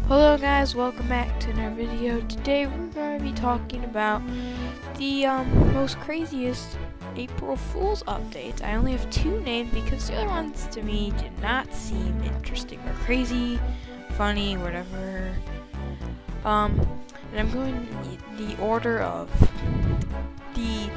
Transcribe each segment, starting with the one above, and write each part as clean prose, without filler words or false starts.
Hello guys, welcome back to another video. Today we're going to be talking about the most craziest April Fool's updates. I only have two named because the other ones to me did not seem interesting or crazy, funny, whatever. And I'm going in the order of the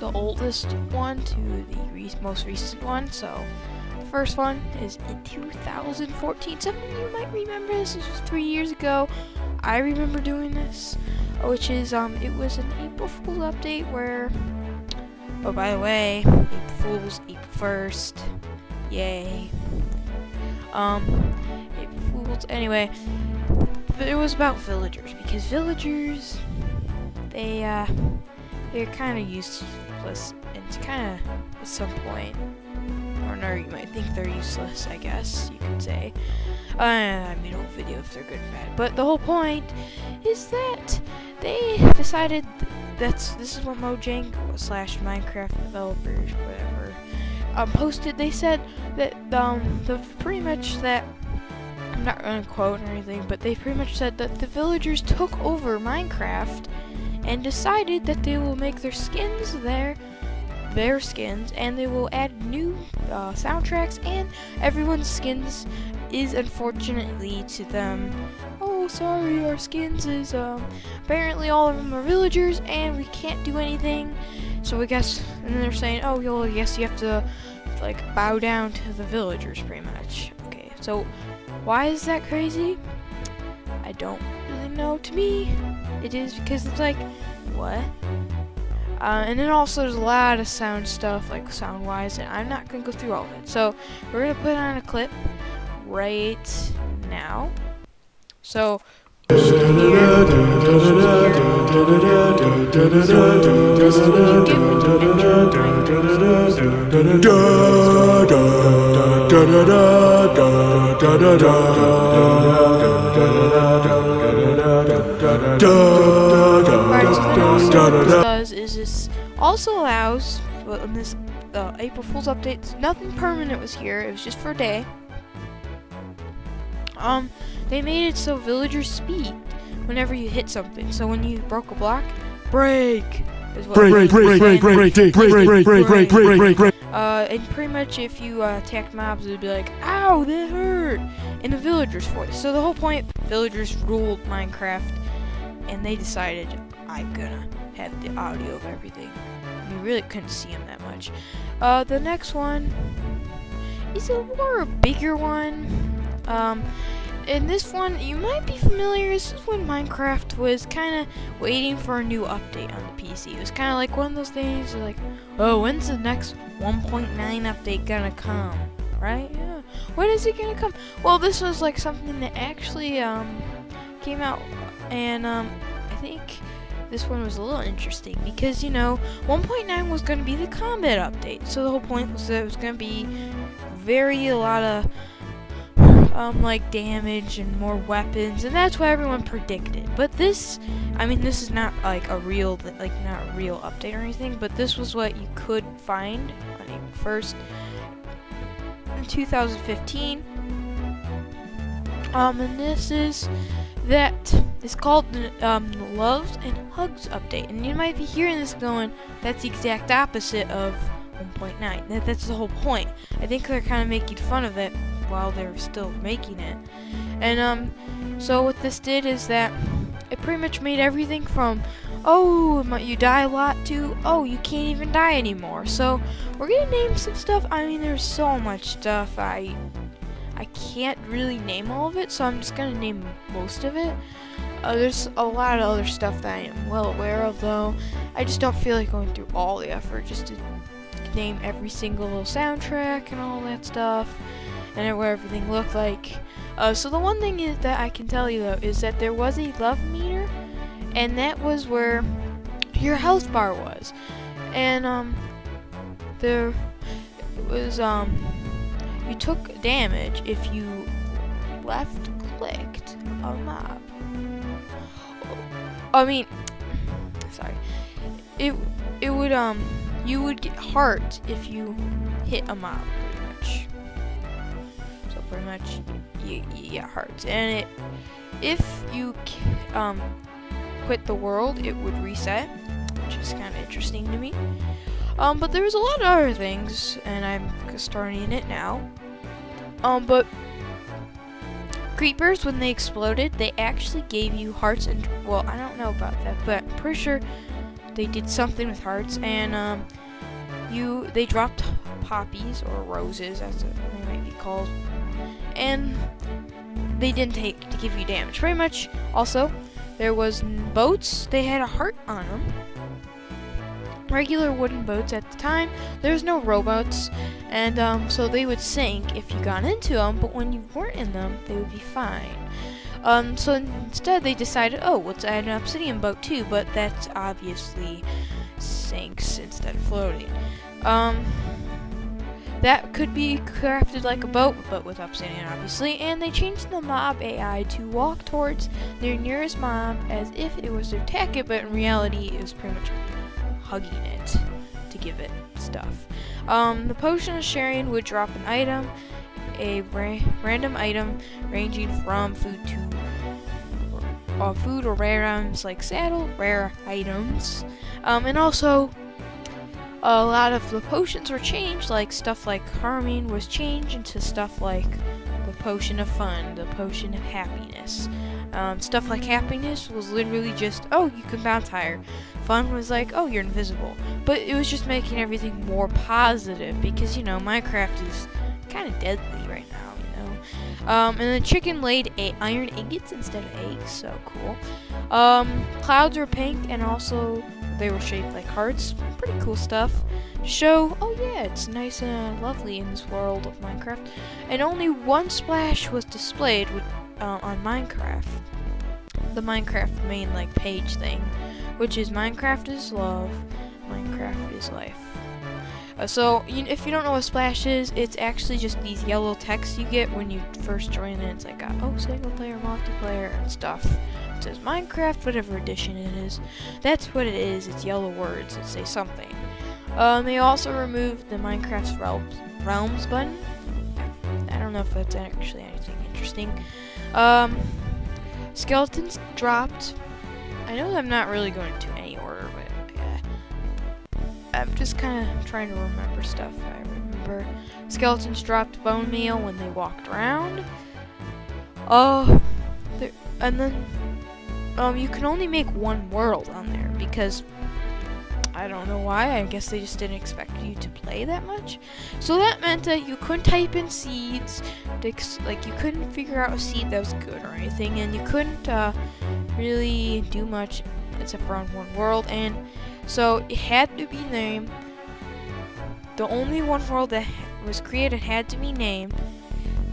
oldest one to the most recent one. So first one is in 2014. Some of you might remember this. This was 3 years ago. I remember doing this, which is it was an April Fool's update where, oh, by the way, April Fool's, April 1st, yay. April Fool's. Anyway, it was about villagers because villagers, they're kind of useless, and it's kind of at some point. Or no, you might think they're useless, I guess you could say. I made a whole video if they're good or bad. But the whole point is that they decided this is what Mojang / Minecraft developers, whatever, posted. They said that the pretty much that, I'm not gonna quote or anything, but they pretty much said that the villagers took over Minecraft and decided that they will make their skins their skins, and they will add new soundtracks, and everyone's skins is unfortunately to them, oh sorry, our skins is apparently all of them are villagers and we can't do anything, so I guess, and then they're saying, oh well, I guess you have to like bow down to the villagers pretty much. Okay, so why is that crazy? I don't really know. To me it is because it's like, what? And then also there's a lot of sound stuff, like sound-wise, and I'm not going to go through all of it. So we're going to put on a clip right now. So this also allows, well, in this April Fool's update, nothing permanent was here. It was just for a day. They made it so villagers speed whenever you hit something. So when you broke a block, break. And pretty much if you attacked mobs, it'd be like, ow, that hurt, in a villager's voice. So the whole point, villagers ruled Minecraft, and they decided, I'm gonna have the audio of everything. You really couldn't see them that much. The next one is a more bigger one. And this one, you might be familiar. This is when Minecraft was kind of waiting for a new update on the PC. It was kind of like one of those things, like, oh, when's the next 1.9 update gonna come? Right? Yeah. When is it gonna come? Well, this was like something that actually came out, and I think this one was a little interesting because, you know, 1.9 was going to be the combat update. So the whole point was that it was going to be a lot of like damage and more weapons, and that's what everyone predicted. But this, I mean, this is not like a real, not a real update or anything, but this was what you could find on April 1st in 2015. And this is that is called the Loves and Hugs update. And you might be hearing this going, that's the exact opposite of 1.9. That's the whole point. I think they're kind of making fun of it while they're still making it. And so what this did is that it pretty much made everything from, oh, you die a lot, to, oh, you can't even die anymore. So we're gonna name some stuff. I mean, there's so much stuff. I can't really name all of it, so I'm just gonna name most of it. There's a lot of other stuff that I am well aware of, though. I just don't feel like going through all the effort just to name every single little soundtrack and all that stuff, and what everything looked like. So the one thing is that I can tell you, though, is that there was a love meter, and that was where your health bar was. And there was you took damage if you left-clicked a mob. I mean, sorry. It would you would get heart if you hit a mob, pretty much. So pretty much, you get hearts. And if you quit the world, it would reset, which is kind of interesting to me. But there was a lot of other things, and I'm starting it now. But creepers, when they exploded, they actually gave you hearts, and well, I don't know about that, but I'm pretty sure they did something with hearts, and they dropped poppies or roses, as they might be called, and they didn't to give you damage. Pretty much. Also, there was boats. They had a heart on them. Regular wooden boats at the time. There was no rowboats, and so they would sink if you got into them. But when you weren't in them, they would be fine. So instead, they decided, oh, let's add an obsidian boat too. But that obviously sinks instead of floating. That could be crafted like a boat, but with obsidian, obviously. And they changed the mob AI to walk towards their nearest mob as if it was to attack it, but in reality, it was pretty much hugging it to give it stuff. The potion of sharing would drop an item, a random item ranging from food to food or rare items like saddle, rare items, and also a lot of the potions were changed, like stuff like harming was changed into stuff like the potion of fun, the potion of happiness. Stuff like happiness was literally just, oh, you can bounce higher. Fun was like, oh, you're invisible. But it was just making everything more positive because, Minecraft is kind of deadly right now, and the chicken laid iron ingots instead of eggs, so cool. Clouds were pink, and also they were shaped like hearts. Pretty cool stuff. Show, oh yeah, it's nice and lovely in this world of Minecraft. And only one splash was displayed on Minecraft. The Minecraft main page thing, which is Minecraft is love, Minecraft is life. So if you don't know what splash is, it's actually just these yellow texts you get when you first join it. It's like, single player, multiplayer, and stuff. It says Minecraft, whatever edition it is. That's what it is. It's yellow words that say something. They also removed the Minecraft Realms button. I don't know if that's actually anything interesting. Skeletons dropped. I know I'm not really going to any order, but I'm just kind of trying to remember stuff. I remember skeletons dropped bone meal when they walked around. And then you can only make one world on there because I don't know why. I guess they just didn't expect you to play that much. So that meant that you couldn't type in seeds. You couldn't figure out a seed that was good or anything, and you couldn't really do much except for on one world. And so it had to be named. The only one world that was created had to be named.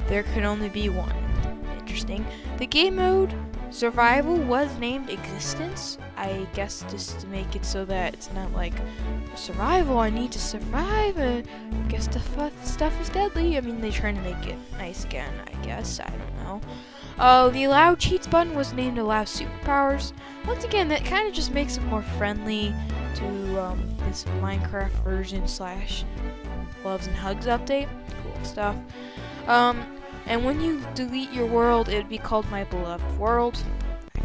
There could only be one. Interesting. The game mode survival was named existence. I guess just to make it so that it's not like survival, I need to survive. I guess the stuff is deadly. I mean, they're trying to make it nice again, I guess. I don't know. The allow cheats button was named allow superpowers. Once again, that kind of just makes it more friendly to this Minecraft version / loves and hugs update. Cool stuff. And when you delete your world, it would be called My Beloved World.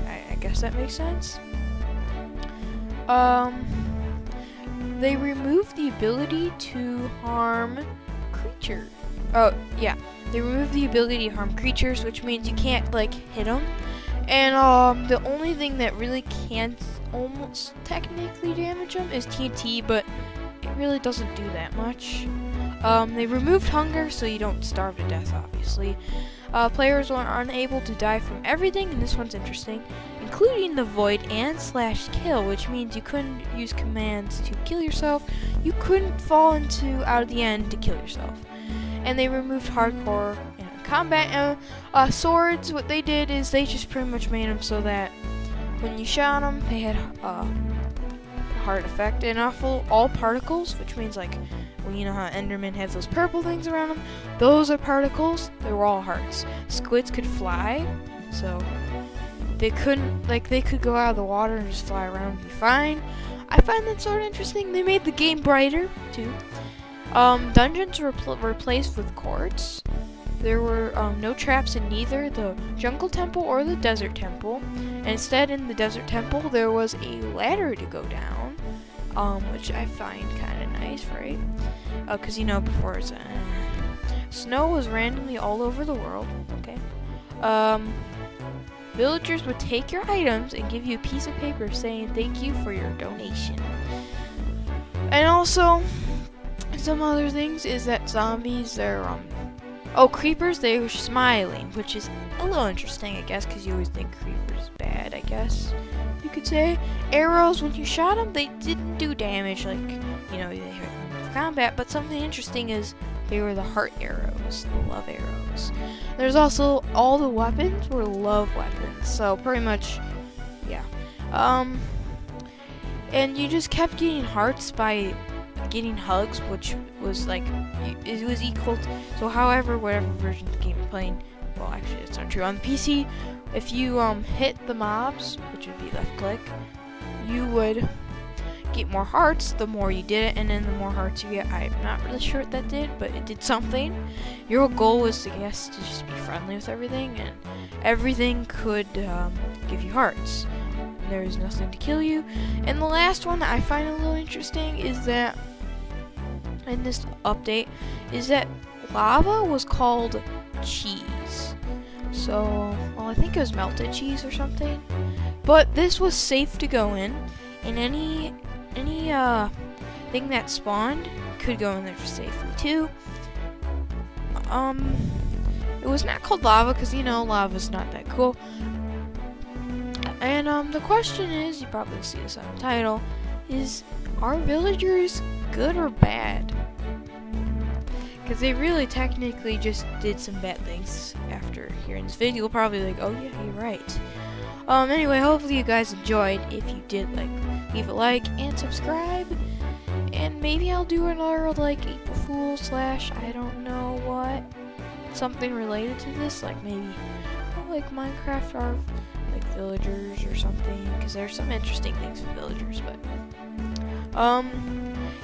I guess that makes sense. They removed the ability to harm creatures. Oh, yeah. They removed the ability to harm creatures, which means you can't, hit them. And, the only thing that really can't almost technically damage them is TNT, but it really doesn't do that much. They removed hunger, so you don't starve to death, obviously. Players are unable to die from everything, and this one's interesting, including the void and /kill, which means you couldn't use commands to kill yourself. You couldn't fall out of the end to kill yourself. And they removed hardcore combat. Swords, what they did is they just pretty much made them so that when you shot them, they had hard effect, and all particles, which means well, you know how Enderman has those purple things around them? Those are particles. They were all hearts. Squids could fly, so they couldn't, they could go out of the water and just fly around and be fine. I find that sort of interesting. They made the game brighter, too. Dungeons were replaced with courts. there were no traps in neither the jungle temple or the desert temple. And instead, in the desert temple, there was a ladder to go down, which I find kind of nice, right? Because, before it's snow was randomly all over the world, okay? Villagers would take your items and give you a piece of paper saying thank you for your donation. And also, some other things is that zombies, they're, creepers, they were smiling, which is a little interesting, I guess, because you always think creepers bad, I guess you could say. Arrows, when you shot them, they didn't do damage, like, they hurt combat, but something interesting is they were the heart arrows, the love arrows. There's also, all the weapons were love weapons, so pretty much, yeah. And you just kept getting hearts by getting hugs, which was like, it was equal to, so however, whatever version of the game you're playing, well, actually, it's not true. On the PC, if you hit the mobs, which would be left click, you would get more hearts the more you did it, and then the more hearts you get. I'm not really sure what that did, but it did something. Your goal was, I guess, to just be friendly with everything, and everything could give you hearts. There's nothing to kill you. And the last one that I find a little interesting is that, in this update, is that lava was called cheese. So, well, I think it was melted cheese or something. But this was safe to go in, and any thing that spawned could go in there safely too. It was not called lava because lava's not that cool. And the question is, you probably see this on the title, is are villagers good or bad? Because they really technically just did some bad things. After hearing this video, you'll probably like, oh yeah, you're right. Anyway, hopefully you guys enjoyed. If you did, leave a like and subscribe. And maybe I'll do another, April Fool / I don't know what. Something related to this, maybe, Minecraft or, villagers or something. Because there's some interesting things for villagers, but,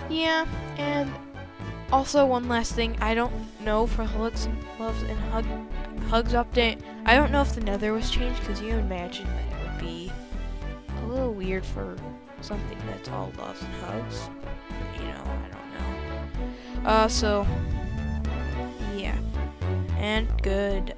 yeah, and also one last thing, I don't know for Hugs and Hugs update, I don't know if the Nether was changed, because you imagine that it would be a little weird for something that's all loves and hugs. I don't know. So, yeah. And good